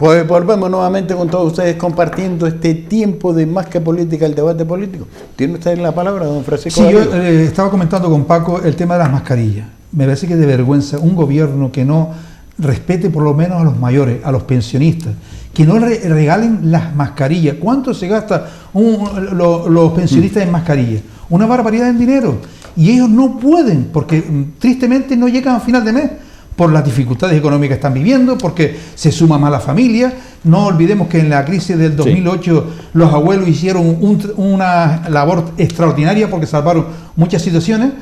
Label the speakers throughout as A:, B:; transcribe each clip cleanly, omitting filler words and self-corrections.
A: Pues volvemos nuevamente con todos ustedes compartiendo este tiempo de Más que Política, el debate político. ¿Tiene usted la palabra, don Francisco?
B: Sí, yo estaba comentando con Paco el tema de las mascarillas. Me parece que es de vergüenza un gobierno que no respete por lo menos a los mayores, a los pensionistas, que no regalen las mascarillas. ¿Cuánto se gasta los pensionistas en mascarillas? Una barbaridad en dinero. Y ellos no pueden, porque tristemente no llegan a final de mes, por las dificultades económicas que están viviendo, porque se suma más la familia. No olvidemos que en la crisis del 2008 los abuelos hicieron una labor extraordinaria porque salvaron muchas situaciones,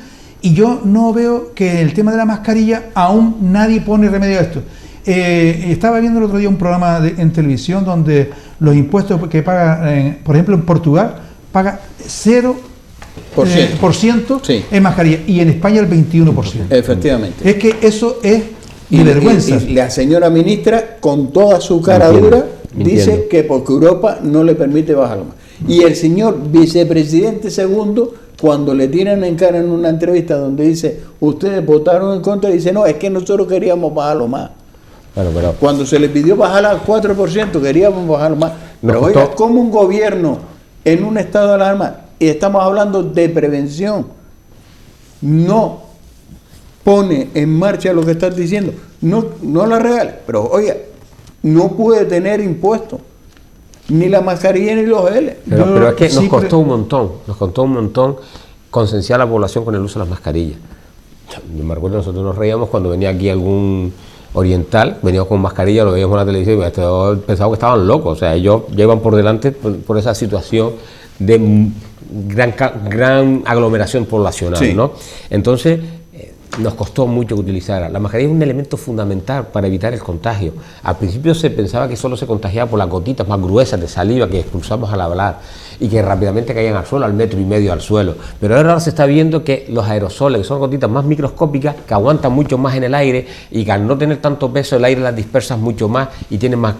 B: y yo no veo que el tema de la mascarilla aún nadie pone remedio a esto. Estaba viendo el otro día un programa en televisión donde los impuestos que paga, por ejemplo en Portugal, paga 0%
A: sí,
B: en mascarilla, y en España el 21%.
A: Efectivamente.
B: Es que eso es de vergüenza.
A: Y la señora ministra, con toda su cara dura, dice que porque Europa no le permite bajarlo más. Y el señor vicepresidente segundo, cuando le tiran en cara en una entrevista donde dice, ustedes votaron en contra, dice, no, es que nosotros queríamos bajarlo más. Pero cuando se le pidió bajar al 4%, queríamos bajarlo más. Pero oiga, como un gobierno en un estado de alarma, y estamos hablando de prevención, no pone en marcha lo que estás diciendo, no la regale, pero oiga, no puede tener impuestos, ni la mascarilla ni los geles.
C: Pero es que nos costó un montón concienciar a la población con el uso de las mascarillas. Yo me recuerdo, nosotros nos reíamos cuando venía aquí algún oriental, veníamos con mascarilla, lo veíamos en la televisión y pensaba que estaban locos. O sea, ellos llevan por delante por esa situación de gran aglomeración poblacional, sí, ¿no? Entonces nos costó mucho que utilizara. La mascarilla es un elemento fundamental para evitar el contagio. Al principio se pensaba que solo se contagiaba por las gotitas más gruesas de saliva que expulsamos al hablar y que rápidamente caían al suelo, al 1,5 metros al suelo. Pero ahora se está viendo que los aerosoles, que son gotitas más microscópicas, que aguantan mucho más en el aire y que al no tener tanto peso el aire las dispersas mucho más y tienen más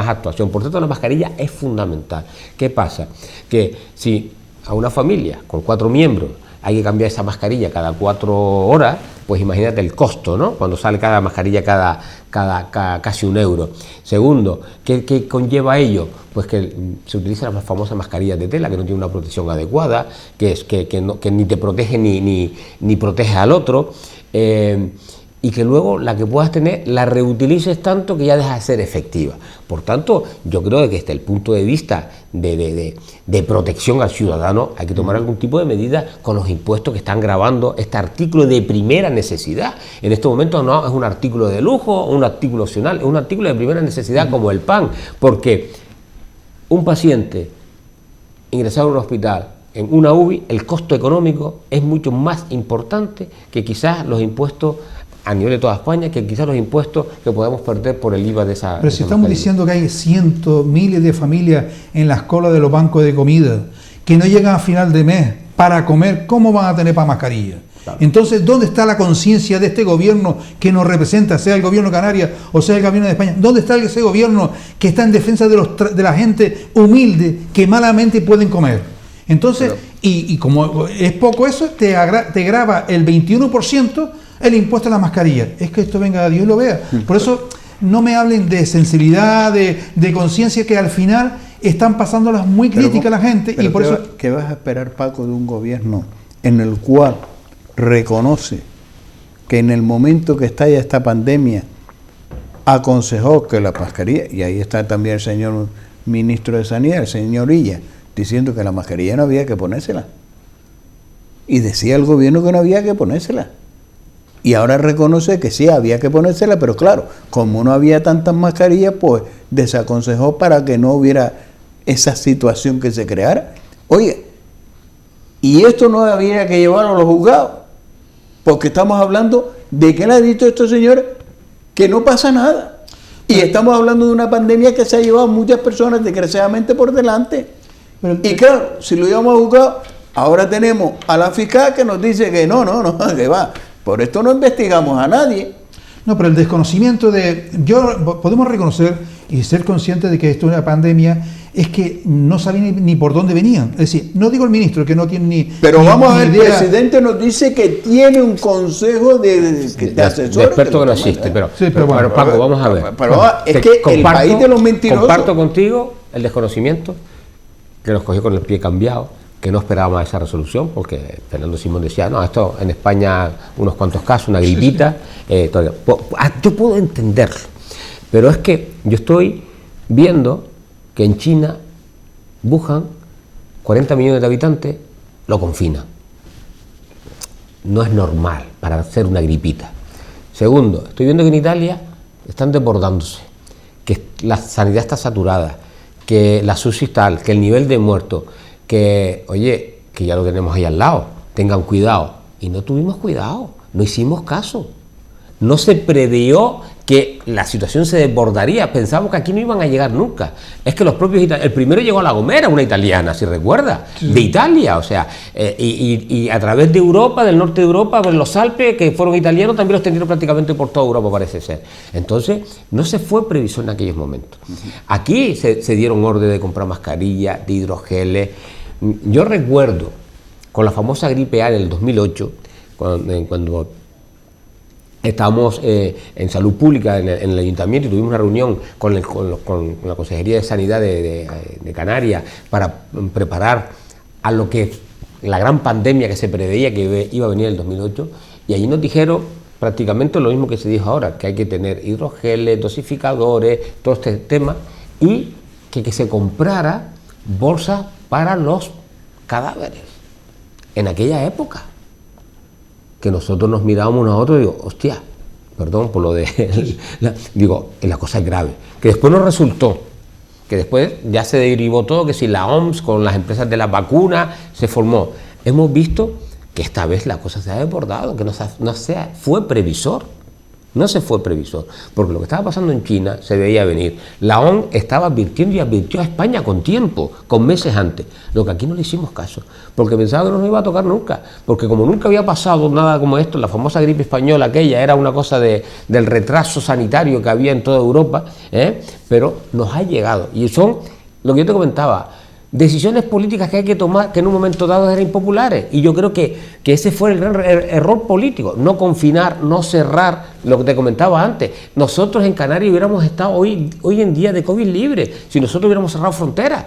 C: actuación. Por tanto, la mascarilla es fundamental. ¿Qué pasa? Que si a una familia con 4 miembros hay que cambiar esa mascarilla cada 4 horas, pues imagínate el costo, ¿no? Cuando sale cada mascarilla casi €1. Segundo, ¿qué conlleva ello? Pues que se utilizan las famosas mascarillas de tela que no tienen una protección adecuada, que ni te protege ni protege al otro, y que luego la que puedas tener la reutilices tanto que ya deja de ser efectiva. Por tanto, yo creo que desde el punto de vista de protección al ciudadano hay que tomar algún tipo de medida con los impuestos que están gravando este artículo de primera necesidad. En estos momentos no es un artículo de lujo, un artículo opcional, es un artículo de primera necesidad como el pan, porque un paciente ingresado a un hospital en una UBI, el costo económico es mucho más importante que quizás los impuestos a nivel de toda España, que quizás los impuestos que podemos perder por el IVA de esa...
B: Pero si estamos diciendo que hay cientos, miles de familias en las colas de los bancos de comida que no llegan a final de mes para comer, ¿cómo van a tener para mascarilla? Claro. Entonces, ¿dónde está la conciencia de este gobierno que nos representa, sea el gobierno de Canarias o sea el gobierno de España? ¿Dónde está ese gobierno que está en defensa de la gente humilde que malamente pueden comer? Entonces, y como es poco eso, te grava el 21% el impuesto a la mascarilla. Es que esto venga, Dios lo vea. Por eso no me hablen de sensibilidad, de conciencia, que al final están pasándolas muy críticas a la gente. Y por eso...
A: ¿Qué vas a esperar, Paco, de un gobierno en el cual reconoce que en el momento que estalla esta pandemia aconsejó que la mascarilla, y ahí está también el señor ministro de Sanidad, el señor Illa, diciendo que la mascarilla no había que ponérsela? Y decía el gobierno que no había que ponérsela. Y ahora reconoce que sí, había que ponérsela, pero claro, como no había tantas mascarillas, pues desaconsejó para que no hubiera esa situación que se creara. Oye, y esto no había que llevarlo a los juzgados, porque estamos hablando de que le ha dicho estos señores que no pasa nada. Y estamos hablando de una pandemia que se ha llevado a muchas personas desgraciadamente por delante. Y claro, si lo llevamos a juzgado, ahora tenemos a la fiscal que nos dice que no, que va. Por esto no investigamos a nadie.
B: No, pero el desconocimiento podemos reconocer y ser consciente de que esto es una pandemia, es que no sabían ni por dónde venían. Es decir, no digo el ministro, que no tiene ni...
A: Pero
B: ni,
A: vamos a ver, el
B: idea.
A: presidente nos dice que tiene un consejo de asesores.
C: De experto que no existe, pero,
B: Sí, pero bueno,
C: Paco, vamos a ver.
A: Pero es que el país de los mentirosos...
C: Comparto contigo el desconocimiento, que nos cogió con el pie cambiado, que no esperábamos esa resolución, porque Fernando Simón decía, no, esto en España unos cuantos casos, una gripita, yo puedo entenderlo, pero es que yo estoy viendo que en China, Wuhan, 40 millones de habitantes, lo confinan. No es normal para hacer una gripita. Segundo, estoy viendo que en Italia están desbordándose, que la sanidad está saturada, que la SUSI tal, que el nivel de muertos, que, oye, que ya lo tenemos ahí al lado, tengan cuidado. Y no tuvimos cuidado, no hicimos caso. No se previó que la situación se desbordaría, pensábamos que aquí no iban a llegar nunca. Es que los propios italianos, el primero llegó a La Gomera, una italiana, si recuerda, de Italia, o sea, y a través de Europa, del norte de Europa, pues los Alpes, que fueron italianos, también los tendieron prácticamente por toda Europa, parece ser. Entonces, no se fue previsor en aquellos momentos. Aquí se dieron orden de comprar mascarillas, de hidrogeles. Yo recuerdo, con la famosa gripe A en el 2008, cuando estábamos en salud pública en el ayuntamiento y tuvimos una reunión con la Consejería de Sanidad de Canarias para preparar a lo que la gran pandemia que se preveía que iba a venir en el 2008, y allí nos dijeron prácticamente lo mismo que se dijo ahora, que hay que tener hidrogeles, dosificadores, todo este tema, y que se comprara bolsas para los cadáveres en aquella época. Que nosotros nos mirábamos unos a otros y digo, hostia, perdón por lo de... la cosa es grave. Que después nos resultó, que después ya se derivó todo, que si la OMS con las empresas de las vacunas se formó. Hemos visto que esta vez la cosa se ha desbordado, que fue previsor. No se fue previsor, porque lo que estaba pasando en China se veía venir. La OMS estaba advirtiendo y advirtió a España con tiempo, con meses antes. Lo que aquí no le hicimos caso, porque pensaba que no nos iba a tocar nunca, porque como nunca había pasado nada como esto, la famosa gripe española aquella era una cosa del retraso sanitario que había en toda Europa, pero nos ha llegado. Y son, lo que yo te comentaba, decisiones políticas que hay que tomar que en un momento dado eran impopulares, y yo creo que ese fue el gran error político, no confinar, no cerrar, lo que te comentaba antes. Nosotros en Canarias hubiéramos estado hoy en día de COVID libre si nosotros hubiéramos cerrado fronteras,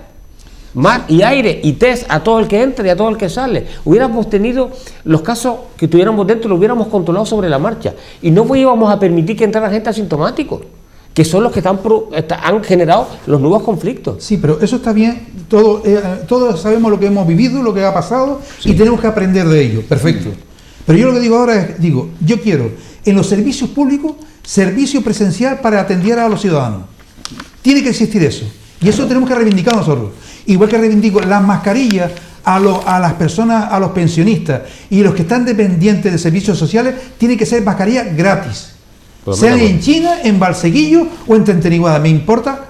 C: mar y aire y test a todo el que entra y a todo el que sale. Hubiéramos tenido los casos que tuviéramos dentro, lo hubiéramos controlado sobre la marcha, y no íbamos a permitir que entrara gente asintomática, que son los que han generado los nuevos conflictos.
B: Sí, pero eso está bien, todos sabemos lo que hemos vivido, lo que ha pasado, sí, y tenemos que aprender de ello, perfecto. Pero yo lo que digo ahora es, yo quiero en los servicios públicos, servicio presencial para atender a los ciudadanos. Tiene que existir eso, y eso tenemos que reivindicar nosotros. Igual que reivindico las mascarillas a las personas, a los pensionistas y los que están dependientes de servicios sociales, tiene que ser mascarillas gratis. Sean en China, en Valsequillo o en Tenteniguada, me importa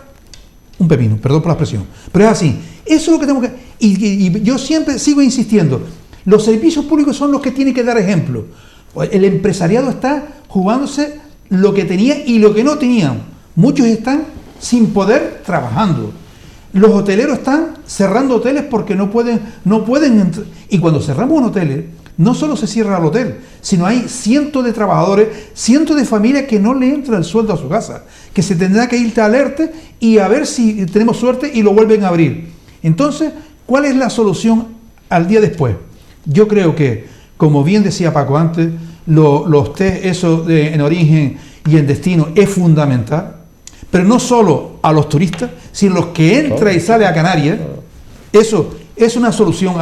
B: un pepino, perdón por la expresión, pero es así. Eso es lo que tenemos que... Y yo siempre sigo insistiendo, los servicios públicos son los que tienen que dar ejemplo. El empresariado está jugándose lo que tenía y lo que no tenían. Muchos están sin poder trabajando. Los hoteleros están cerrando hoteles porque no pueden entrar. Y cuando cerramos un hotel, no solo se cierra el hotel, sino hay cientos de trabajadores, cientos de familias que no le entra el sueldo a su casa, que se tendrá que ir a alerte y a ver si tenemos suerte y lo vuelven a abrir. Entonces, ¿cuál es la solución al día después? Yo creo que, como bien decía Paco antes, los test, eso en origen y en destino es fundamental, pero no solo a los turistas, sino a los que entra y sale a Canarias. Eso es una solución.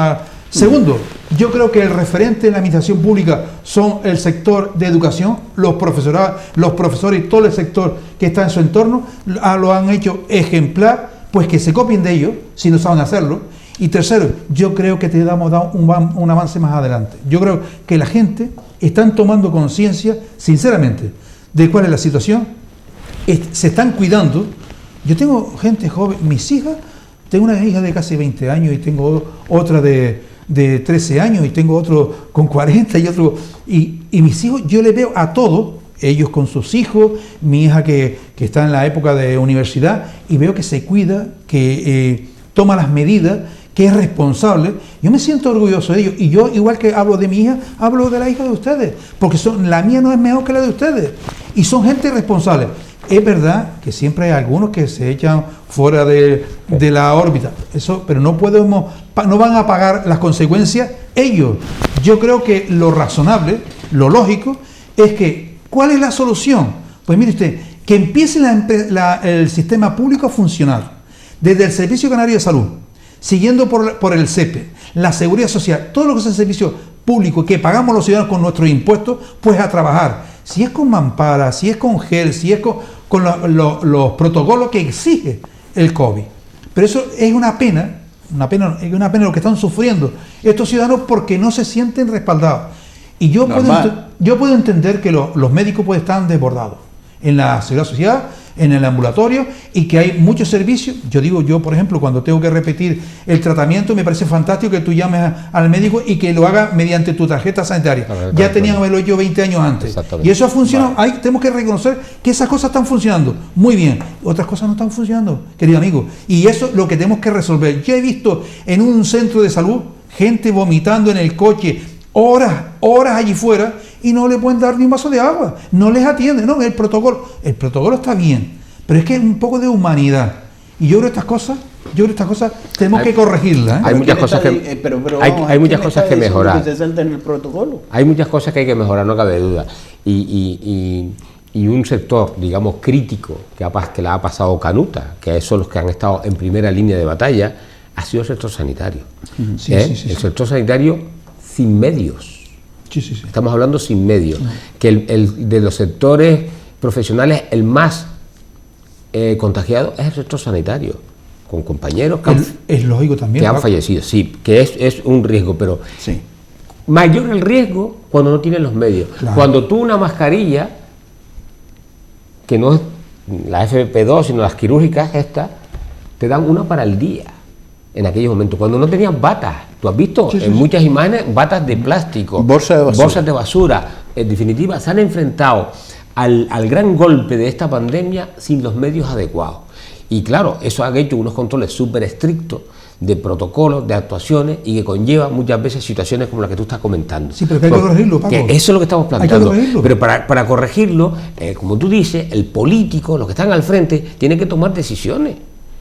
B: Segundo, yo creo que el referente en la administración pública son el sector de educación, los profesores y todo el sector que está en su entorno, lo han hecho ejemplar, pues que se copien de ellos, si no saben hacerlo. Y tercero, yo creo que te damos un avance más adelante. Yo creo que la gente están tomando conciencia, sinceramente, de cuál es la situación, se están cuidando. Yo tengo gente joven, mis hijas, tengo una hija de casi 20 años y tengo otra de 13 años y tengo otro con 40 y otro, y mis hijos, yo les veo a todos ellos con sus hijos, mi hija que está en la época de universidad, y veo que se cuida, que toma las medidas, que es responsable. Yo me siento orgulloso de ellos, y yo, igual que hablo de mi hija, hablo de la hija de ustedes, porque la mía no es mejor que la de ustedes, y son gente responsable. Es verdad que siempre hay algunos que se echan fuera de la órbita, pero no van a pagar las consecuencias ellos. Yo creo que lo razonable, lo lógico, es que, ¿cuál es la solución? Pues mire usted, que empiece el sistema público a funcionar, desde el Servicio Canario de Salud, siguiendo por el CEPE, la Seguridad Social, todo lo que es el servicio público que pagamos los ciudadanos con nuestros impuestos, pues a trabajar. Si es con mampara, si es con gel, si es con los protocolos que exige el COVID. Pero eso es una pena lo que están sufriendo estos ciudadanos porque no se sienten respaldados. Y yo puedo entender que los médicos pues están desbordados en la Seguridad Social, en el ambulatorio, y que hay muchos servicios. Yo, por ejemplo, cuando tengo que repetir el tratamiento, me parece fantástico que tú llames al médico y que lo haga mediante tu tarjeta sanitaria. Ya tenían que haberlo hecho 20 años antes. Y eso ha funcionado. Vale. Tenemos que reconocer que esas cosas están funcionando muy bien. Otras cosas no están funcionando, querido amigo. Y eso es lo que tenemos que resolver. Yo he visto en un centro de salud gente vomitando en el coche, horas allí fuera, y no le pueden dar ni un vaso de agua, no les atienden. No, el protocolo está bien, pero es que es un poco de humanidad, y yo creo que estas cosas tenemos que corregirlas.
C: Hay muchas cosas que hay muchas cosas que mejorar.
A: Que se salta en el protocolo.
C: Hay muchas cosas que hay que mejorar, no cabe duda, y un sector, digamos, crítico que la ha pasado canuta, que son los que han estado en primera línea de batalla, ha sido el sector sanitario. El sector sanitario sin medios. Estamos hablando sin medios. Que el de los sectores profesionales, el más contagiado es el sector sanitario, con compañeros
B: es lógico también,
C: que han fallecido. Sí, que es un riesgo, pero mayor el riesgo cuando no tienen los medios. Claro. Cuando tú una mascarilla, que no es la FFP2, sino las quirúrgicas estas, te dan una para el día. En aquellos momentos, cuando no tenían batas, tú has visto muchas imágenes, batas de plástico, bolsas de basura. En definitiva, se han enfrentado al gran golpe de esta pandemia sin los medios adecuados. Y claro, eso ha hecho unos controles súper estrictos de protocolos, de actuaciones, y que conlleva muchas veces situaciones como la que tú estás comentando.
B: Sí, pero que hay que corregirlo, Paco.
C: Eso es lo que estamos planteando. Pero para corregirlo, como tú dices, el político, los que están al frente, tienen que tomar decisiones.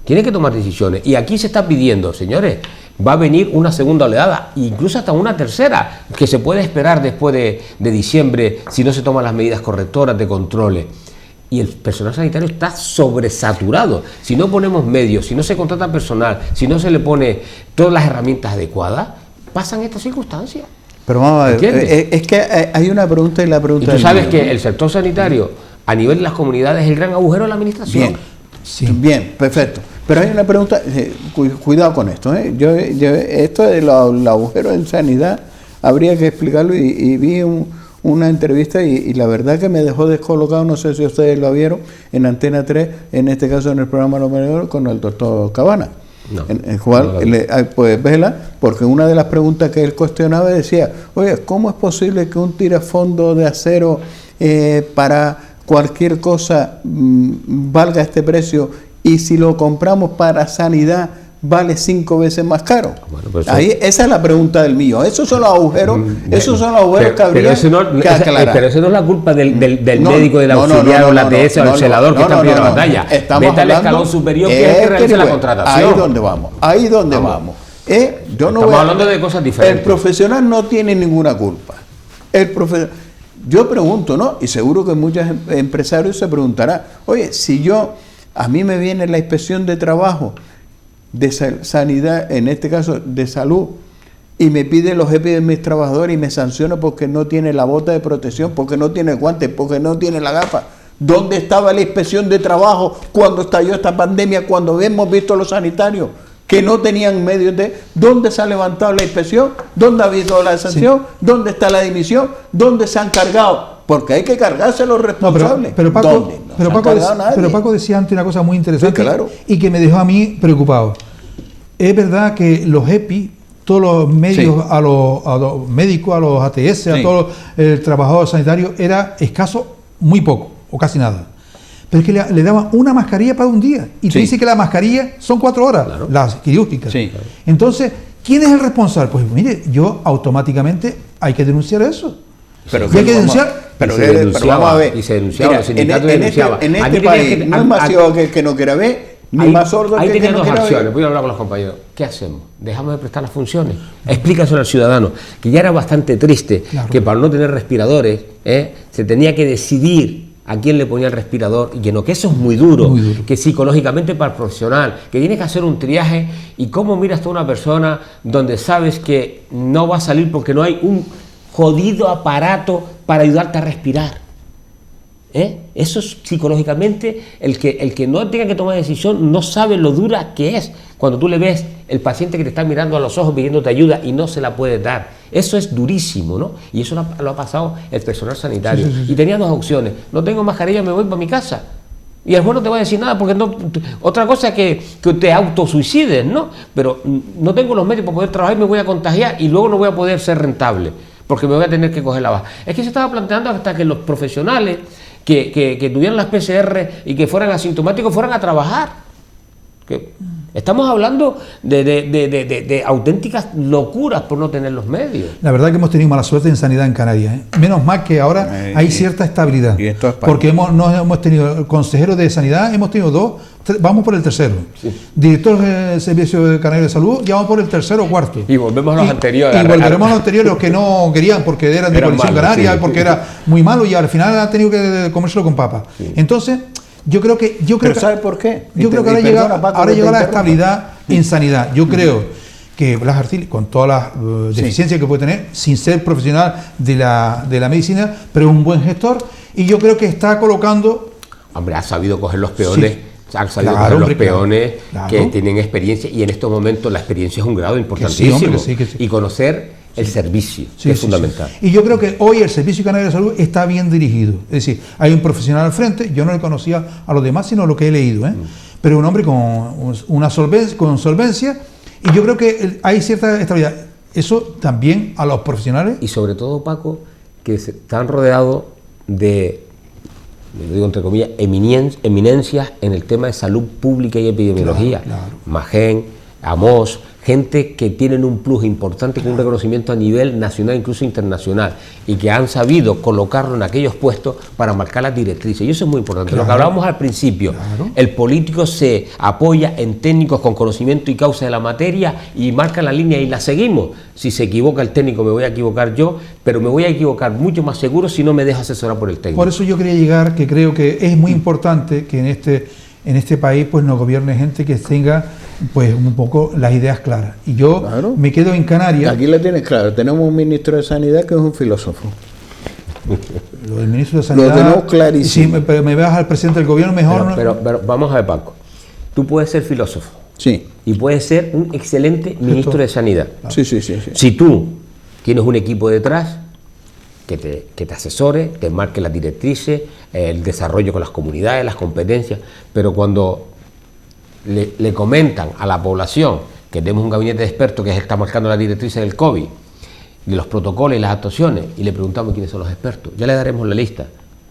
C: Y aquí se está pidiendo, señores, va a venir una segunda oleada, incluso hasta una tercera, que se puede esperar después de diciembre si no se toman las medidas correctoras de controles. Y el personal sanitario está sobresaturado. Si no ponemos medios, si no se contrata personal, si no se le pone todas las herramientas adecuadas, pasan estas circunstancias.
A: Pero vamos a ver, es que hay una pregunta y la pregunta...
C: Y tú sabes que el sector sanitario, a nivel de las comunidades, es el gran agujero de la administración.
A: Bien, perfecto. Pero hay una pregunta, cuidado con esto, esto de los agujeros en sanidad, habría que explicarlo, y vi una entrevista y la verdad que me dejó descolocado, no sé si ustedes lo vieron, en Antena 3, en este caso en el programa Lo Mejor, con el doctor Cabana. No, en el cual, pues vela, porque una de las preguntas que él cuestionaba decía, oye, ¿cómo es posible que un tirafondo de acero para cualquier cosa valga este precio, y si lo compramos para sanidad vale 5 veces más caro? Bueno, pues esa es la pregunta del mío. Esos son los agujeros, que habría que aclarar.
C: Pero eso no es la culpa del médico, del auxiliar, o la TS, o el celador que está en la batalla. Vete al escalón superior, que es el que realiza la contratación.
A: Ahí donde vamos.
C: Estamos hablando de cosas diferentes.
A: El profesional no tiene ninguna culpa. Yo pregunto, ¿no? Y seguro que muchos empresarios se preguntarán, oye, si a mí me viene la inspección de trabajo, de sanidad, en este caso de salud, y me pide los EPI de mis trabajadores y me sanciona porque no tiene la bota de protección, porque no tiene guantes, porque no tiene la gafa. ¿Dónde estaba la inspección de trabajo cuando estalló esta pandemia, cuando hemos visto a los sanitarios que no tenían medios ¿dónde se ha levantado la inspección? ¿Dónde ha habido la sanción? Sí. ¿Dónde está la dimisión? ¿Dónde se han cargado? Porque hay que cargarse los responsables.
B: Pero Paco decía antes una cosa muy interesante,
A: sí, claro,
B: y que me dejó a mí preocupado. Es verdad que los EPI, todos los medios, sí, a los médicos, a los ATS, sí, a todos los trabajadores sanitarios, era escaso muy poco o casi nada. Pero es que le daban una mascarilla para un día y te dice que la mascarilla son 4 horas, las quirúrgicas.
A: Sí.
B: Entonces, ¿quién es el responsable? Pues mire, yo automáticamente hay que denunciar eso.
A: Pero
B: y hay que denunciar.
A: Pero
C: denunciaba,
A: vamos a ver.
C: y se denunciaba,
A: Mira,
C: los sindicatos denunciaban.
A: En este país no es más ciego aquel que no quiera ver, ni más sordo
C: ahí
A: aquel que
C: tenía
A: no
C: dos
A: quiera
C: acciones.
A: ver.
C: Voy a hablar con los compañeros. ¿Qué hacemos? ¿Dejamos de prestar las funciones? Explícaselo al ciudadano, que ya era bastante triste, que para no tener respiradores, se tenía que decidir a quién le ponía el respirador, y que eso es muy duro, que psicológicamente para el profesional, que tienes que hacer un triaje, y cómo miras tú a una persona donde sabes que no va a salir porque no hay un jodido aparato para ayudarte a respirar. Eso es psicológicamente, el que no tenga que tomar decisión no sabe lo dura que es cuando tú le ves el paciente que te está mirando a los ojos pidiéndote ayuda y no se la puedes dar. Eso es durísimo, ¿no? Y eso lo ha pasado el personal sanitario. Y tenía dos opciones: no tengo mascarilla, me voy para mi casa. Y el juez no te va a decir nada, porque no. Otra cosa es que te autosuicides, ¿no? Pero no tengo los medios para poder trabajar y me voy a contagiar y luego no voy a poder ser rentable, porque me voy a tener que coger la baja. Es que se estaba planteando hasta que los profesionales que tuvieran las PCR y que fueran asintomáticos fueran a trabajar. Estamos hablando de auténticas locuras por no tener los medios.
B: La verdad que hemos tenido mala suerte en sanidad en Canarias, Menos mal que ahora hay cierta estabilidad.
A: Y esto es
B: porque no hemos tenido consejeros de sanidad, hemos tenido 2, vamos por el tercero. Sí. Director del Servicio de Canario de Salud, ya vamos por el tercero o cuarto.
C: Y volvemos a los anteriores.
B: Y volveremos a los anteriores, los que no querían porque eran de Coalición Canaria, porque era muy malo, y al final han tenido que comérselo con papas. Sí. Entonces, yo creo que
A: ¿sabe por qué?
B: Yo creo que ahora llega la estabilidad en sanidad. Yo creo que Blas Arcili, con todas las deficiencias que puede tener, sin ser profesional de la medicina, pero es un buen gestor, y yo creo que está colocando...
C: Hombre, ha sabido coger los peones, han sabido coger los peones que tienen experiencia, y en estos momentos la experiencia es un grado importantísimo. Y conocer el servicio, que es fundamental.
B: Y yo creo que hoy el Servicio Canario de Salud está bien dirigido. Es decir, hay un profesional al frente, yo no le conocía a los demás, sino lo que he leído, pero un hombre con solvencia, y yo creo que hay cierta estabilidad. Eso también a los profesionales.
C: Y sobre todo, Paco, que están rodeados de, lo digo entre comillas, eminencias en el tema de salud pública y epidemiología. Magen, Amos, gente que tienen un plus importante, con un reconocimiento a nivel nacional, incluso internacional, y que han sabido colocarlo en aquellos puestos para marcar las directrices. Y eso es muy importante. Lo que hablábamos al principio, el político se apoya en técnicos con conocimiento y causa de la materia y marca la línea y la seguimos. Si se equivoca el técnico, me voy a equivocar yo, pero me voy a equivocar mucho más seguro si no me dejo asesorar por el técnico.
B: Por eso yo quería llegar, que creo que es muy importante que en este país pues nos gobierne gente que tenga pues un poco las ideas claras. Y yo me quedo en Canarias.
A: Aquí la tienes claro, tenemos un ministro de Sanidad que es un filósofo.
B: Lo del ministro de Sanidad...
A: Lo tenemos clarísimo.
B: Si me vas al presidente del gobierno, mejor...
C: Pero vamos a ver, Paco. Tú puedes ser filósofo.
A: Sí.
C: Y puedes ser un excelente ministro de Sanidad.
A: Sí.
C: Si tú tienes un equipo detrás que te asesore, te marque las directrices, el desarrollo con las comunidades, las competencias, pero cuando le comentan a la población que tenemos un gabinete de expertos que está marcando las directrices del COVID, de los protocolos y las actuaciones, y le preguntamos quiénes son los expertos, ya le daremos la lista,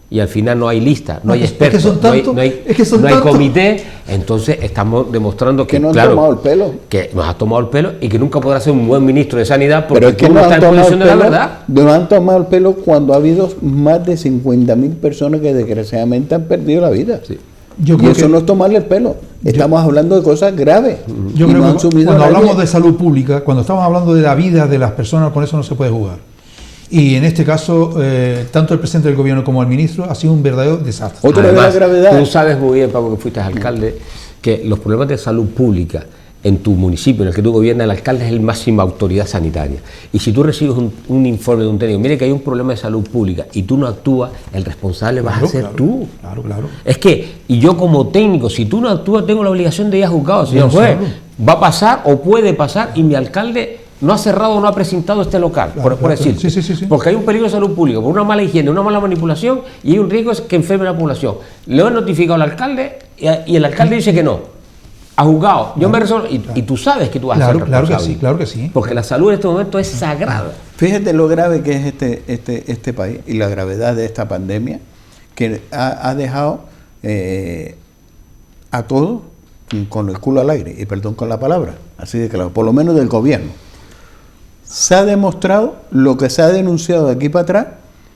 C: y al final no hay lista, no hay expertos, no hay comité, entonces estamos demostrando que,
A: nos han tomado el pelo.
C: Que nos ha tomado el pelo y que nunca podrá ser un buen ministro de Sanidad, porque
A: pero es que
C: no está en posición de la verdad.
A: Nos han tomado el pelo cuando ha habido más de 50.000 personas que desgraciadamente han perdido la vida. Sí. Y eso no es tomarle el pelo. Estamos hablando de cosas graves.
B: Yo creo que cuando hablamos de salud pública, cuando estamos hablando de la vida de las personas, con eso no se puede jugar. Y en este caso, tanto el presidente del gobierno como el ministro ha sido un verdadero desastre.
C: Otra de la gravedad. Tú sabes muy bien, Pablo, que fuiste alcalde, que los problemas de salud pública en tu municipio, en el que tú gobiernas, el alcalde es el máxima autoridad sanitaria. Y si tú recibes un informe de un técnico, mire que hay un problema de salud pública, y tú no actúas, el responsable vas a ser tú.
B: Claro.
C: Es que, y yo como técnico, si tú no actúas, tengo la obligación de ir a juzgado. Señor juez, va a pasar o puede pasar, y mi alcalde no ha cerrado o no ha presentado este local, por decir.
B: Sí.
C: Porque hay un peligro de salud pública, por una mala higiene, una mala manipulación, y hay un riesgo que enferme la población. Le he notificado al alcalde, y el alcalde dice que no. Ha juzgado, yo me resuelvo, y tú sabes que tú vas a ser responsable.
B: Claro que sí.
C: Porque la salud en este momento es sagrada.
A: Fíjate lo grave que es este país y la gravedad de esta pandemia, que ha dejado a todos con el culo al aire, y perdón con la palabra, así de claro, por lo menos del gobierno. Se ha demostrado lo que se ha denunciado de aquí para atrás,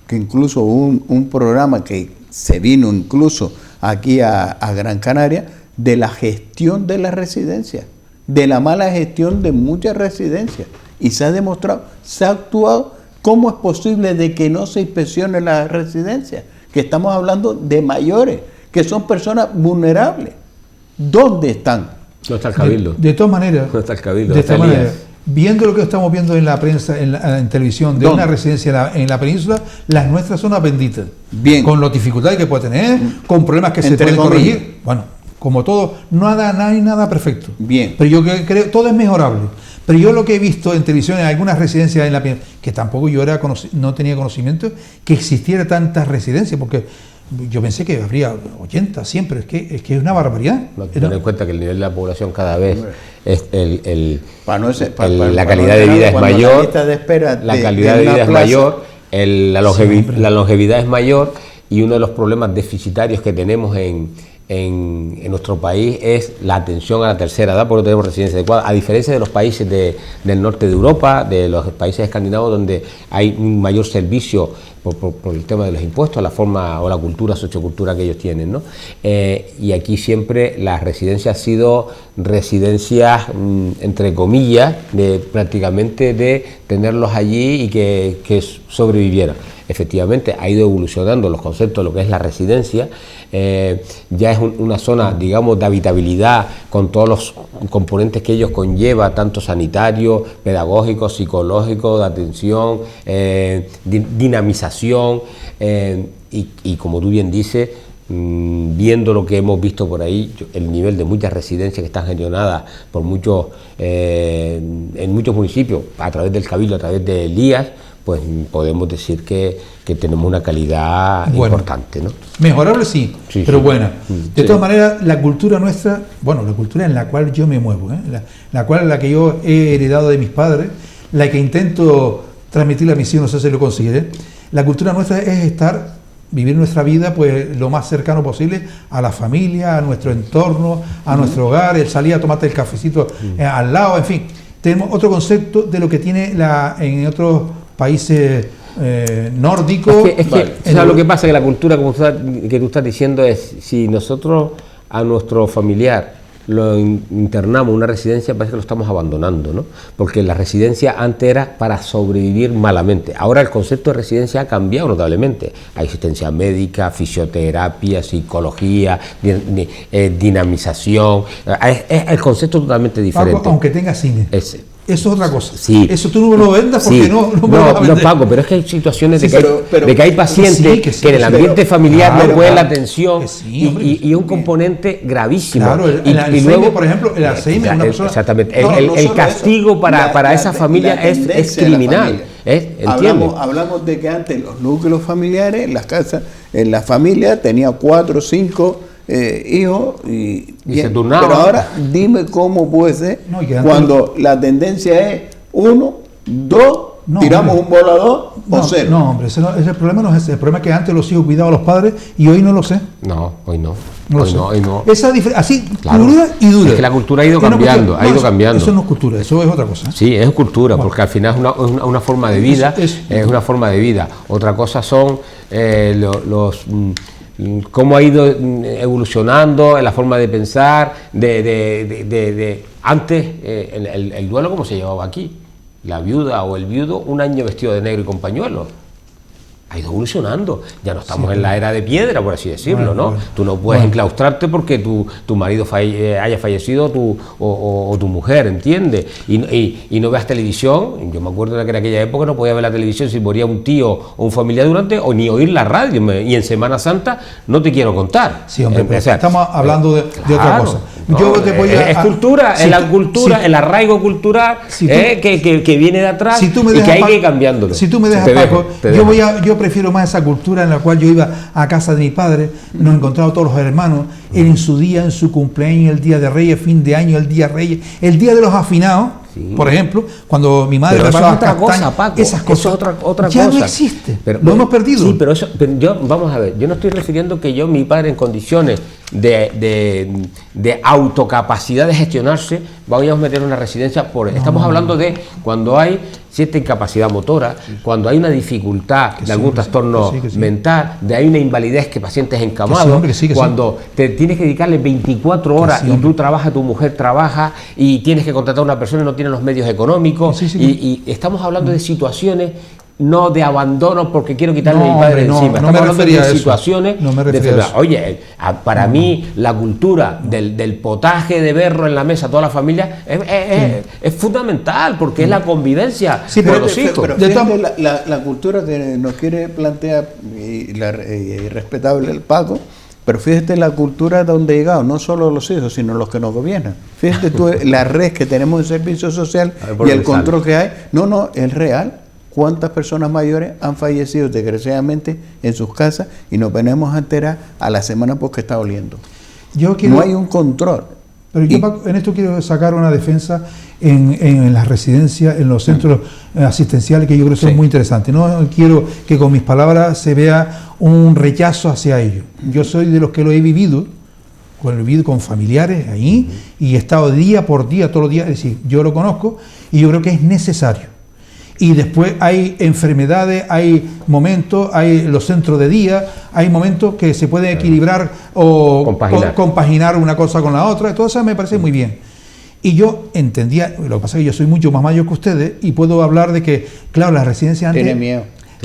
A: que incluso un programa que se vino incluso aquí a Gran Canaria, de la gestión de las residencias, de la mala gestión de muchas residencias, y se ha demostrado, se ha actuado. ¿Cómo es posible de que no se inspeccione las residencias? Que estamos hablando de mayores, que son personas vulnerables. ¿Dónde están?
C: No está el Cabildo.
B: De todas maneras,
C: no está el Cabildo.
B: De todas maneras, viendo lo que estamos viendo en la prensa, en televisión, de ¿dónde? Una residencia en la península, las nuestras son benditas.
A: Bien.
B: Con las dificultades que puede tener, con problemas que se pueden corregir. Bueno, como todo, no hay nada perfecto.
A: Bien.
B: Pero yo creo que todo es mejorable. Pero yo lo que he visto en televisión, en algunas residencias en la península, que tampoco yo no tenía conocimiento que existiera tantas residencias, porque yo pensé que habría 80 siempre, es que es una barbaridad.
C: Ten en cuenta que el nivel de la población cada vez es la
A: calidad
C: calidad de vida es mayor,
A: la
C: calidad de vida es mayor, la longevidad es mayor, y uno de los problemas deficitarios que tenemos en nuestro país es la atención a la tercera edad, porque no tenemos residencia adecuada, a diferencia de los países del norte de Europa, de los países escandinavos, donde hay un mayor servicio por el tema de los impuestos, la forma o la cultura, sociocultura que ellos tienen, ¿no? Y aquí siempre las residencias han sido residencias, entre comillas, prácticamente de tenerlos allí y que sobrevivieran. Efectivamente, ha ido evolucionando los conceptos de lo que es la residencia, ya es una zona, digamos, de habitabilidad con todos los componentes que ellos conlleva, tanto sanitario, pedagógico, psicológico, de atención, dinamización, y como tú bien dices, viendo lo que hemos visto por ahí, el nivel de muchas residencias que están gestionadas por en muchos municipios, a través del Cabildo, a través de Elías, pues podemos decir que tenemos una calidad importante, ¿no?
B: Mejorable sí, pero buena. De todas maneras, la cultura nuestra, la cultura en la cual yo me muevo, la que yo he heredado de mis padres, la que intento transmitirle a mis hijos, no sé si lo conseguiré. La cultura nuestra es vivir nuestra vida pues lo más cercano posible a la familia, a nuestro entorno, a nuestro hogar, el salir a tomarte el cafecito al lado, en fin. Tenemos otro concepto de lo que tiene en otros países nórdicos.
C: Lo que pasa es que la cultura que tú estás diciendo es, si nosotros a nuestro familiar lo internamos en una residencia, parece que lo estamos abandonando, ¿no? Porque la residencia antes era para sobrevivir malamente. Ahora el concepto de residencia ha cambiado notablemente. Hay asistencia médica, fisioterapia, psicología, dinamización. Es el concepto totalmente diferente.
B: Paco, aunque tenga cine. Eso es otra cosa.
C: Sí.
B: Eso tú no lo vendas porque no
C: Paco, pero es que hay situaciones de que hay pacientes que en el ambiente familiar no pueden la atención y un componente gravísimo.
B: Claro, y luego, por ejemplo, el Alzheimer, una persona.
C: Exactamente. El castigo para esa familia es criminal.
A: Hablamos de que antes los núcleos familiares, en las casas, en la familia tenía 4 o 5 hijos y
C: se turnaban.
A: Pero ahora dime cómo puede ser cuando la tendencia es 1, 2, tiramos un volador o 0.
B: No, hombre, ese problema no es ese. El problema es que antes los hijos cuidaban a los padres y hoy no lo sé.
C: No, hoy no.
B: Hoy no. Esa diferencia, así, dura y dura.
C: Es que la cultura ha ido cambiando, cambiando.
B: Eso no es cultura, eso es otra cosa.
C: Sí, es cultura, porque al final es una forma de vida, es una forma de vida. Otra cosa son cómo ha ido evolucionando en la forma de pensar, antes el duelo, ¿cómo se llevaba aquí? La viuda o el viudo, un año vestido de negro y con pañuelo. Ha ido evolucionando, ya no estamos en la era de piedra, por así decirlo, ¿no? Tú no puedes enclaustrarte porque tu marido haya fallecido o tu mujer, ¿entiendes? Y no veas televisión. Yo me acuerdo de que en aquella época no podía ver la televisión si moría un tío o un familiar o ni oír la radio, y en Semana Santa no te quiero contar.
B: Sí, hombre, estamos hablando de otra cosa.
C: Es cultura, es la cultura, el arraigo cultural que viene de atrás y que hay que ir cambiándolo.
B: Si tú me dejas, Paco, yo prefiero más esa cultura en la cual yo iba a casa de mi padre, nos encontraba todos los hermanos, él en su día, en su cumpleaños, el día de Reyes, fin de año, el día de Reyes, el día de los afinados,
C: Sí.
B: Por ejemplo, cuando mi madre
C: Pero eso es
B: preparaba
C: otra cosa,
B: castañas,
C: Paco.
B: esas cosas
C: Eso es otra
B: ya
C: cosa.
B: no existe,
C: Pero,
B: lo hemos perdido.
C: Sí, pero eso, vamos a ver, yo no estoy refiriendo que mi padre en condiciones de autocapacidad de gestionarse, vayamos a meter una residencia estamos hablando de cuando hay cierta incapacidad motora, cuando hay una dificultad de algún trastorno mental, de hay una invalidez que pacientes encamados, cuando te tienes que dedicarle 24 horas y tú trabajas, tu mujer trabaja y tienes que contratar a una persona y no tiene los medios económicos, y estamos hablando de situaciones no de abandono porque quiero quitarle a mi padre encima. Estamos hablando de situaciones de enfermedad. Oye, para mí la cultura del potaje de berro en la mesa, toda la familia, es fundamental porque es la convivencia con los hijos.
A: Pero fíjate la cultura que nos quiere plantear y respetable el Paco. Pero fíjate la cultura donde he llegado, no solo los hijos, sino los que nos gobiernan. Fíjate tú la red que tenemos en servicio social y el control que hay. No, es real. ¿Cuántas personas mayores han fallecido desgraciadamente en sus casas y nos venimos a enterar a la semana porque está oliendo? No hay un control.
B: Pero yo, Paco, en esto quiero sacar una defensa en las residencias, en los centros asistenciales, que yo creo que son muy interesantes. No quiero que con mis palabras se vea un rechazo hacia ellos. Yo soy de los que lo he vivido con familiares ahí y he estado día por día, todos los días. Es decir, yo lo conozco y yo creo que es necesario. Y después hay enfermedades, hay momentos, hay los centros de día, hay momentos que se pueden equilibrar o compaginar una cosa con la otra. Todo eso me parece muy bien. Y yo entendía, lo que pasa es que yo soy mucho más mayor que ustedes y puedo hablar de que, claro, las residencias antes...
A: Tiene miedo.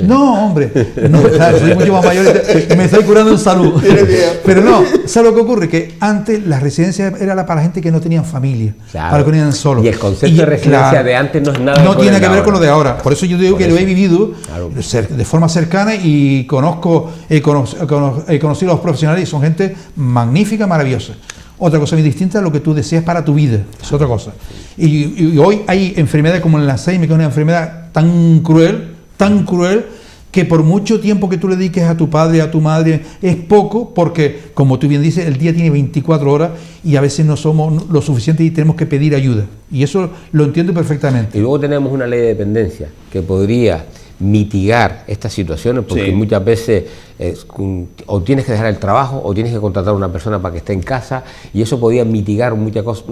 B: No, hombre, no, claro, soy mucho más mayor y me estoy curando en salud. Pero no, ¿sabes lo que ocurre? Que antes las residencias era para la gente que no tenían familia, para los que venían solos.
C: Y el concepto de residencia de antes no es nada.
B: No tiene que ver con lo de ahora. Por eso yo digo que lo he vivido de forma cercana y he conocido a los profesionales y son gente magnífica, maravillosa. Otra cosa muy distinta es lo que tú deseas para tu vida, es otra cosa. Y hoy hay enfermedades como el Alzheimer, que es una enfermedad tan cruel, que por mucho tiempo que tú le dediques a tu padre, a tu madre, es poco, porque, como tú bien dices, el día tiene 24 horas y a veces no somos lo suficiente y tenemos que pedir ayuda. Y eso lo entiendo perfectamente.
C: Y luego tenemos una ley de dependencia que podría mitigar estas situaciones, porque muchas veces o tienes que dejar el trabajo o tienes que contratar a una persona para que esté en casa, y eso podría mitigar muchas cosas,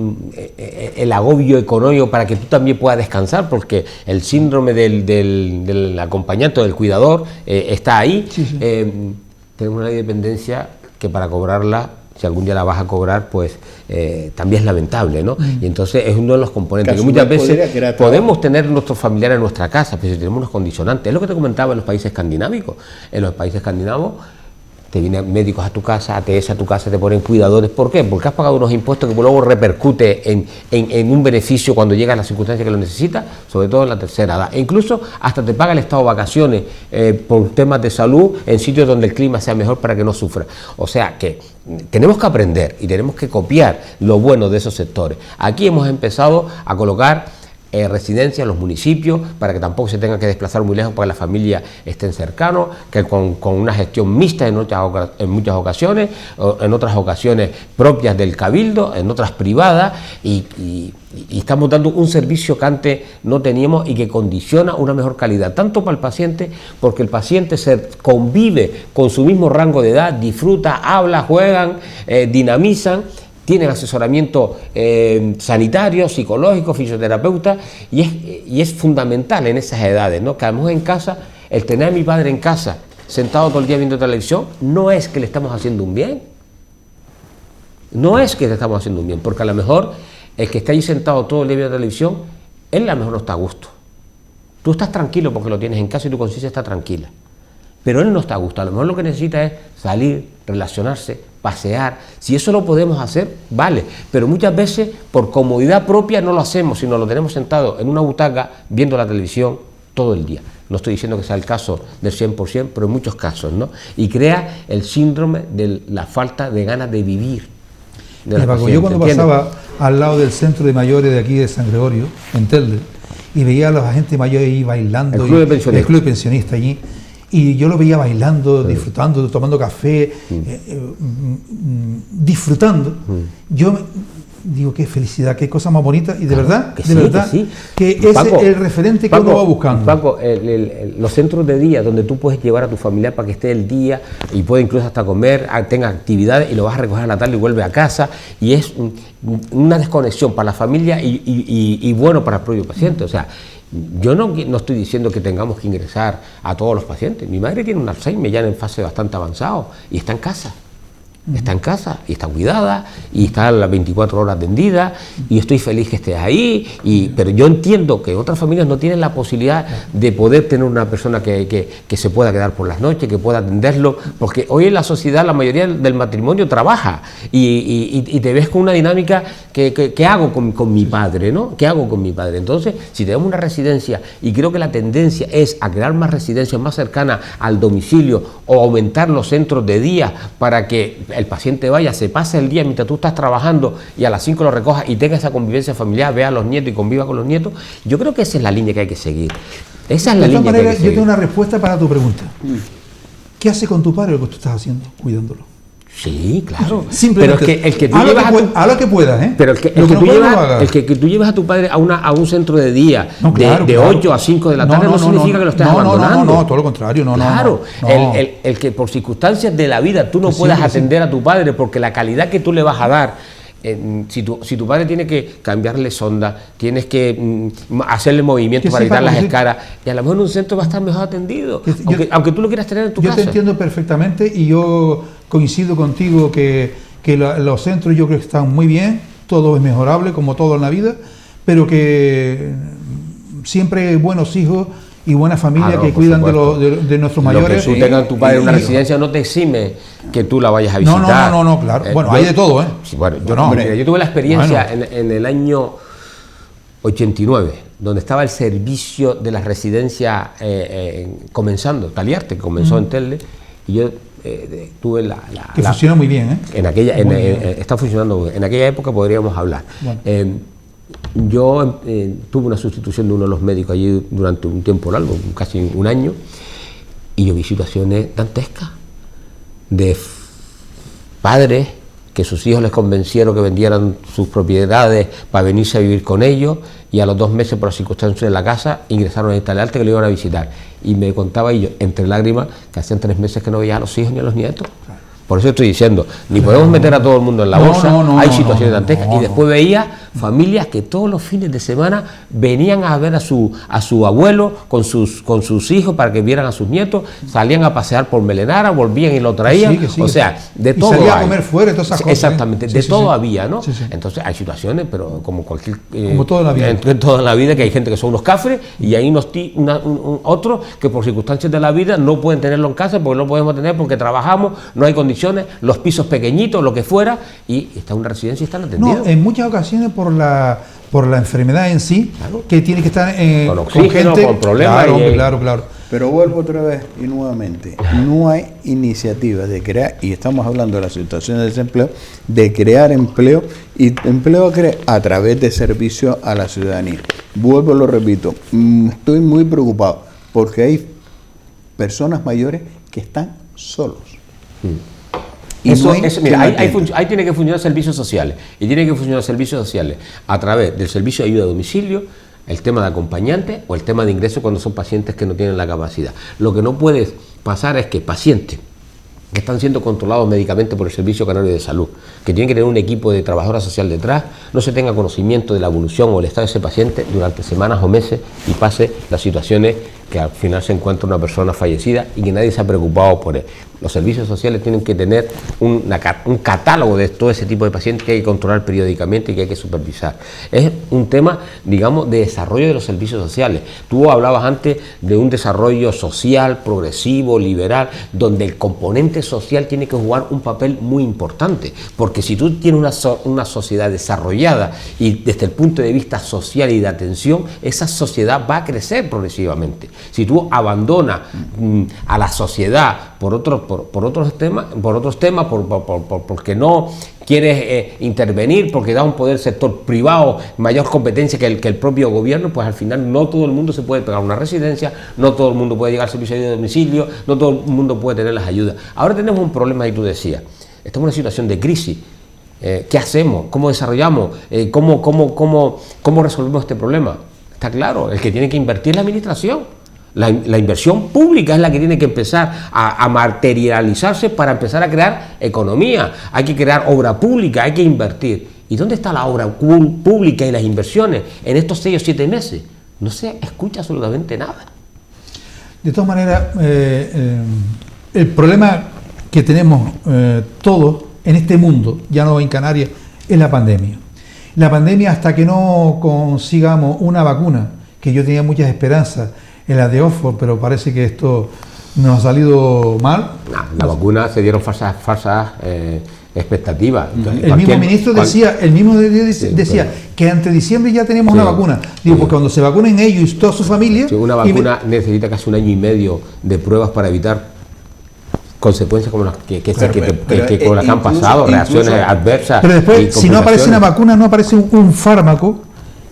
C: el agobio económico para que tú también puedas descansar, porque el síndrome del acompañante o del cuidador está ahí. Tenemos una ley de dependencia que para cobrarla, si algún día la vas a cobrar, pues también es lamentable, ¿no? Y entonces es uno de los componentes que muchas veces podemos tener nuestros familiares en nuestra casa, pero si tenemos unos condicionantes. Es lo que te comentaba en los países escandinavos. En los países escandinavos te vienen médicos a tu casa, ATS a tu casa, te ponen cuidadores. ¿Por qué? Porque has pagado unos impuestos que luego repercute en un beneficio cuando llegas a las circunstancias que lo necesitas, sobre todo en la tercera edad. E incluso hasta te paga el estado de vacaciones por temas de salud en sitios donde el clima sea mejor para que no sufra. O sea que tenemos que aprender y tenemos que copiar lo bueno de esos sectores. Aquí hemos empezado a colocar residencia en los municipios para que tampoco se tengan que desplazar muy lejos para que las familias estén cercanos, que con una gestión mixta en muchas ocasiones, en otras ocasiones propias del cabildo, en otras privadas, y estamos dando un servicio que antes no teníamos y que condiciona una mejor calidad, tanto para el paciente, porque el paciente se convive con su mismo rango de edad, disfruta, habla, juegan, dinamizan, tienen asesoramiento sanitario, psicológico, fisioterapeuta, y es fundamental en esas edades, ¿no? Que a lo mejor en casa, el tener a mi padre en casa, sentado todo el día viendo televisión, no es que le estamos haciendo un bien. No es que le estamos haciendo un bien, porque a lo mejor el que está ahí sentado todo el día viendo televisión, él a lo mejor no está a gusto. Tú estás tranquilo porque lo tienes en casa y tu conciencia está tranquila. Pero él no está a gusto, a lo mejor lo que necesita es salir, relacionarse, pasear. Si eso lo podemos hacer, vale, pero muchas veces por comodidad propia no lo hacemos, sino lo tenemos sentado en una butaca viendo la televisión todo el día. No estoy diciendo que sea el caso del 100%, pero en muchos casos, ¿no? Y crea el síndrome de la falta de ganas de vivir.
B: Yo cuando pasaba al lado del centro de mayores de aquí de San Gregorio, en Telde, y veía a los agentes mayores ahí bailando, el club de pensionistas allí, y yo lo veía bailando, disfrutando, tomando café, disfrutando. Yo digo, qué felicidad, qué cosa más bonita, y de verdad,
C: que
B: de
C: sí,
B: verdad,
C: que sí.
B: que ese
C: Paco,
B: es el referente que
C: Paco,
B: uno va buscando.
C: Paco, los centros de día donde tú puedes llevar a tu familia para que esté el día y puede incluso hasta comer, tenga actividades y lo vas a recoger a la tarde y vuelve a casa, y es una desconexión para la familia y bueno para el propio paciente. O sea, yo no estoy diciendo que tengamos que ingresar a todos los pacientes. Mi madre tiene un Alzheimer ya en fase bastante avanzado y está en casa. Está en casa y está cuidada y está a las 24 horas atendida, y estoy feliz que esté ahí, pero yo entiendo que otras familias no tienen la posibilidad de poder tener una persona que se pueda quedar por las noches, que pueda atenderlo, porque hoy en la sociedad la mayoría del matrimonio trabaja y te ves con una dinámica ¿qué hago con mi padre, ¿no? ¿Qué hago con mi padre? Entonces, si tenemos una residencia, y creo que la tendencia es a crear más residencias más cercanas al domicilio o aumentar los centros de día para que el paciente vaya, se pase el día mientras tú estás trabajando y a las 5 lo recojas y tenga esa convivencia familiar, vea a los nietos y conviva con los nietos, yo creo que esa es la línea que hay que seguir. Esa es la línea que hay que seguir.
B: Yo tengo una respuesta para tu pregunta. ¿Qué hace con tu padre lo que tú estás haciendo, cuidándolo?
C: Sí, claro.
B: Simplemente,
C: pero es que el que tú
B: a
C: llevas
B: lo que puedas, ¿eh?
C: Pero el que tú llevas a tu padre a un centro de día de 8 a 5 de la tarde no significa que lo estés abandonando.
B: No, todo lo contrario.
C: Claro, el que por circunstancias de la vida tú no puedas atender a tu padre porque la calidad que tú le vas a dar, si tu padre tiene que cambiarle sonda, tienes que hacerle movimientos para evitar las escaras, y a lo mejor en un centro va a estar mejor atendido, aunque tú lo quieras tener en tu casa.
B: Yo te entiendo perfectamente, y yo coincido contigo que los centros yo creo que están muy bien, todo es mejorable como todo en la vida, pero que siempre hay buenos hijos y buena familia que cuidan de nuestros mayores.
C: Lo que tú tengas tu padre en una residencia no te exime que tú la vayas a visitar.
B: No, claro. Bueno, hay de todo, ¿eh?
C: Sí, bueno, yo tuve la experiencia en el año 89, donde estaba el servicio de la residencia comenzando, Taliarte, que comenzó en Telde, y yo tuve
B: que funciona muy bien, ¿eh?
C: Está funcionando. En aquella época podríamos hablar. Bueno. Yo tuve una sustitución de uno de los médicos allí durante un tiempo largo, casi un año, y yo vi situaciones dantescas de padres que sus hijos les convencieron que vendieran sus propiedades para venirse a vivir con ellos, y a los 2 meses, por las circunstancias de la casa, ingresaron a instalarte que lo iban a visitar, y me contaba ellos entre lágrimas que hacían 3 meses que no veía a los hijos ni a los nietos. Por eso estoy diciendo, ni podemos meter a todo el mundo en la bolsa, hay situaciones dantescas, y después veía familias que todos los fines de semana venían a ver a su abuelo con sus hijos para que vieran a sus nietos, salían a pasear por Melenara, volvían y lo traían, o sea, de todo
B: salía
C: hay.
B: A comer fuera, todas esas cosas.
C: Exactamente, de todo había, ¿no? Entonces hay situaciones, pero como cualquier...
B: como toda la vida.
C: En toda la vida, que hay gente que son unos cafres, y hay otros que por circunstancias de la vida no pueden tenerlo en casa, porque no podemos tener porque trabajamos, no hay condiciones, los pisos pequeñitos, lo que fuera, y está en una residencia y están atendidos.
B: No, en muchas ocasiones por la enfermedad en sí, que tiene que estar
C: con oxígeno, con problemas.
B: Claro.
A: Pero vuelvo otra vez y nuevamente, no hay iniciativas de crear, y estamos hablando de la situación de desempleo, de crear empleo, y empleo a través de servicio a la ciudadanía. Vuelvo, lo repito, estoy muy preocupado porque hay personas mayores que están solos.
C: Mira, ahí tiene que funcionar servicios sociales, y tiene que funcionar servicios sociales a través del servicio de ayuda a domicilio, el tema de acompañante o el tema de ingreso cuando son pacientes que no tienen la capacidad. Lo que no puede pasar es que pacientes que están siendo controlados médicamente por el Servicio Canario de Salud, que tienen que tener un equipo de trabajadora social detrás, no se tenga conocimiento de la evolución o el estado de ese paciente durante semanas o meses, y pase las situaciones que al final se encuentra una persona fallecida y que nadie se ha preocupado por él. Los servicios sociales tienen que tener un catálogo de todo ese tipo de pacientes que hay que controlar periódicamente y que hay que supervisar. Es un tema, digamos, de desarrollo de los servicios sociales. Tú hablabas antes de un desarrollo social, progresivo, liberal, donde el componente social tiene que jugar un papel muy importante, porque si tú tienes una sociedad desarrollada y desde el punto de vista social y de atención, esa sociedad va a crecer progresivamente. Si tú abandonas a la sociedad por otros temas, porque no quieres intervenir, porque da un poder sector privado mayor competencia que el propio gobierno, pues al final no todo el mundo se puede pegar una residencia, no todo el mundo puede llegar al servicio de domicilio, no todo el mundo puede tener las ayudas. Ahora tenemos un problema, y tú decías, estamos en una situación de crisis, ¿Qué hacemos? ¿Cómo desarrollamos? ¿Cómo resolvemos este problema? Está claro, el que tiene que invertir es la administración. La inversión pública es la que tiene que empezar a materializarse para empezar a crear economía. Hay que crear obra pública, hay que invertir. ¿Y dónde está la obra pública y las inversiones en estos 6 o 7 meses? No se escucha absolutamente nada.
B: De todas maneras, el problema que tenemos todos en este mundo, ya no en Canarias, es la pandemia. La pandemia, hasta que no consigamos una vacuna, que yo tenía muchas esperanzas en la de Oxford, pero parece que esto nos ha salido mal.
C: La vacuna se dieron falsas expectativas. Entonces,
B: el mismo ministro decía, que ante diciembre ya tenemos una vacuna. Digo, porque cuando se vacunen ellos y toda su familia...
C: Sí, una vacuna necesita casi 1 año y medio de pruebas para evitar consecuencias como las que han pasado, reacciones adversas.
B: Pero después, si no aparece una vacuna, no aparece un fármaco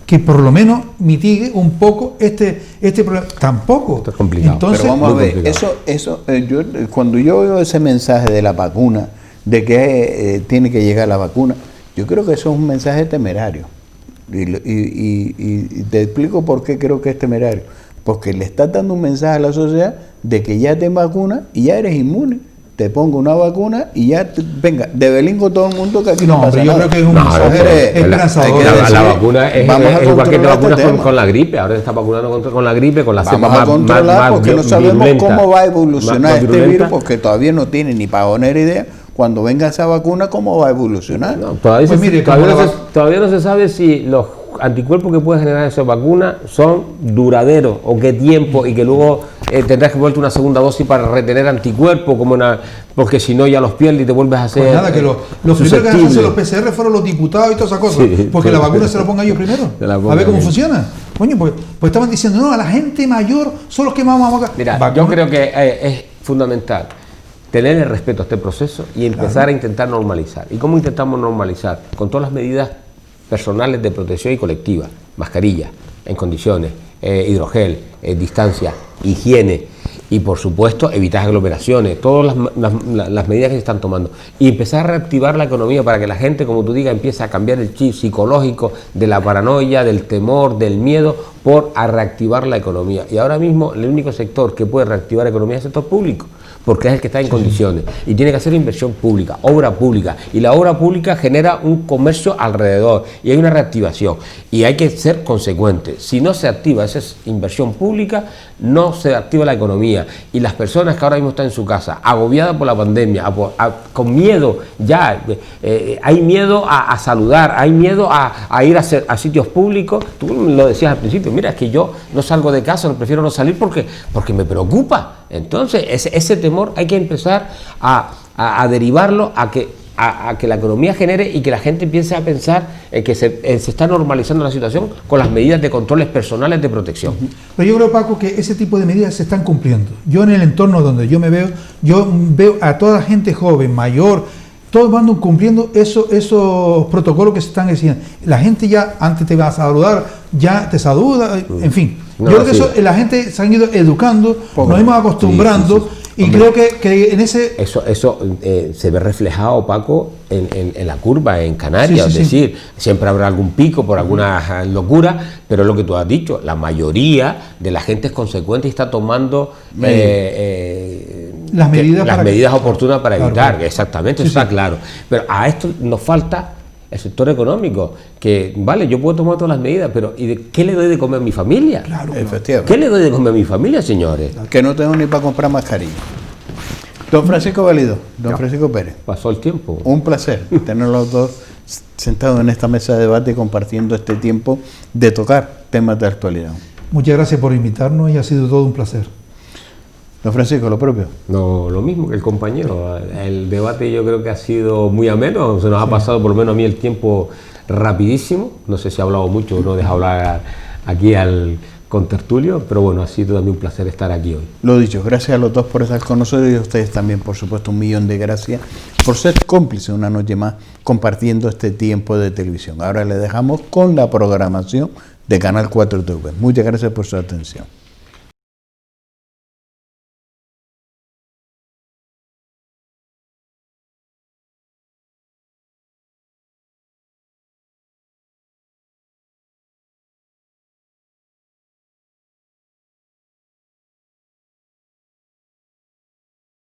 B: que por lo menos mitigue un poco este problema. Tampoco.
C: Esto es complicado.
A: Entonces, pero vamos a ver, cuando yo veo ese mensaje de la vacuna, de que tiene que llegar la vacuna, yo creo que eso es un mensaje temerario. Y te explico por qué creo que es temerario. Porque le estás dando un mensaje a la sociedad de que ya te vacunas y ya eres inmune. Te pongo una vacuna y ya, venga, de belingo todo el mundo que aquí no pasa nada.
B: Yo creo que es un mensaje esperanzador.
C: La vacuna es igual que te vacunas con la gripe. Ahora te estás vacunando con la gripe, con la cepa más
A: controlar porque no sabemos cómo va a evolucionar este virus, porque todavía no tiene ni pajonera idea. Cuando venga esa vacuna, ¿cómo va a evolucionar?
C: Todavía no se sabe si los anticuerpos que puede generar esa vacuna son duraderos o qué tiempo, y que luego tendrás que volver una segunda dosis para retener anticuerpos, porque si no ya los pierdes y te vuelves a hacer.
B: Pues nada, que los primeros que hacen los PCR fueron los diputados y todas esas cosas, porque la vacuna se la pongan ellos primero, a ver cómo funciona. Coño, pues estaban diciendo, no, a la gente mayor son los que vamos a vacunar.
C: Mira, yo creo que es fundamental tener el respeto a este proceso y empezar a intentar normalizar. ¿Y cómo intentamos normalizar? Con todas las medidas personales de protección y colectiva, mascarilla en condiciones, hidrogel, distancia, higiene y por supuesto evitar aglomeraciones, todas las medidas que se están tomando, y empezar a reactivar la economía para que la gente, como tú digas, empiece a cambiar el chip psicológico de la paranoia, del temor, del miedo, a reactivar la economía. Y ahora mismo el único sector que puede reactivar la economía es el sector público, porque es el que está en condiciones y tiene que hacer inversión pública, obra pública, y la obra pública genera un comercio alrededor y hay una reactivación y hay que ser consecuentes. Si no se activa esa inversión pública, no se activa la economía, y las personas que ahora mismo están en su casa agobiadas por la pandemia, con miedo ya, hay miedo a saludar, hay miedo a ir a sitios públicos. Tú lo decías al principio, mira, es que yo no salgo de casa, prefiero no salir porque me preocupa. Entonces, ese temor hay que empezar a derivarlo a que la economía genere y que la gente empiece a pensar que se está normalizando la situación con las medidas de controles personales de protección.
B: Pero yo creo, Paco, que ese tipo de medidas se están cumpliendo. Yo en el entorno donde yo me veo, a toda la gente joven, mayor, todos van cumpliendo esos protocolos que se están diciendo. La gente ya antes te va a saludar, ya te saluda, en fin. Yo creo que eso la gente se han ido educando, nos hemos acostumbrando. Y hombre, creo que en ese...
C: Eso se ve reflejado, Paco, en la curva en Canarias. Es decir, siempre habrá algún pico por alguna locura, pero es lo que tú has dicho, la mayoría de la gente es consecuente y está tomando
B: las medidas
C: oportunas para evitar. Exactamente, eso está claro. Pero a esto nos falta el sector económico, que vale, yo puedo tomar todas las medidas, pero ¿y qué le doy de comer a mi familia?
A: Claro, efectivamente.
C: ¿Qué le doy de comer a mi familia, señores?
A: Que no tengo ni para comprar mascarilla. Don Francisco Valido, don Francisco Pérez.
C: Pasó el tiempo.
A: Un placer tener los dos sentados en esta mesa de debate y compartiendo este tiempo de tocar temas de actualidad.
B: Muchas gracias por invitarnos y ha sido todo un placer.
A: Don Francisco, lo propio.
C: No, lo mismo que el compañero. El debate yo creo que ha sido muy ameno. Se nos ha pasado, por lo menos a mí, el tiempo rapidísimo. No sé si ha hablado mucho o no deja hablar aquí al contertulio, pero bueno, ha sido también un placer estar aquí hoy.
A: Lo dicho, gracias a los dos por estar con nosotros y a ustedes también, por supuesto, 1.000.000 de gracias por ser cómplices una noche más compartiendo este tiempo de televisión. Ahora le dejamos con la programación de Canal 4 TV. Muchas gracias por su atención.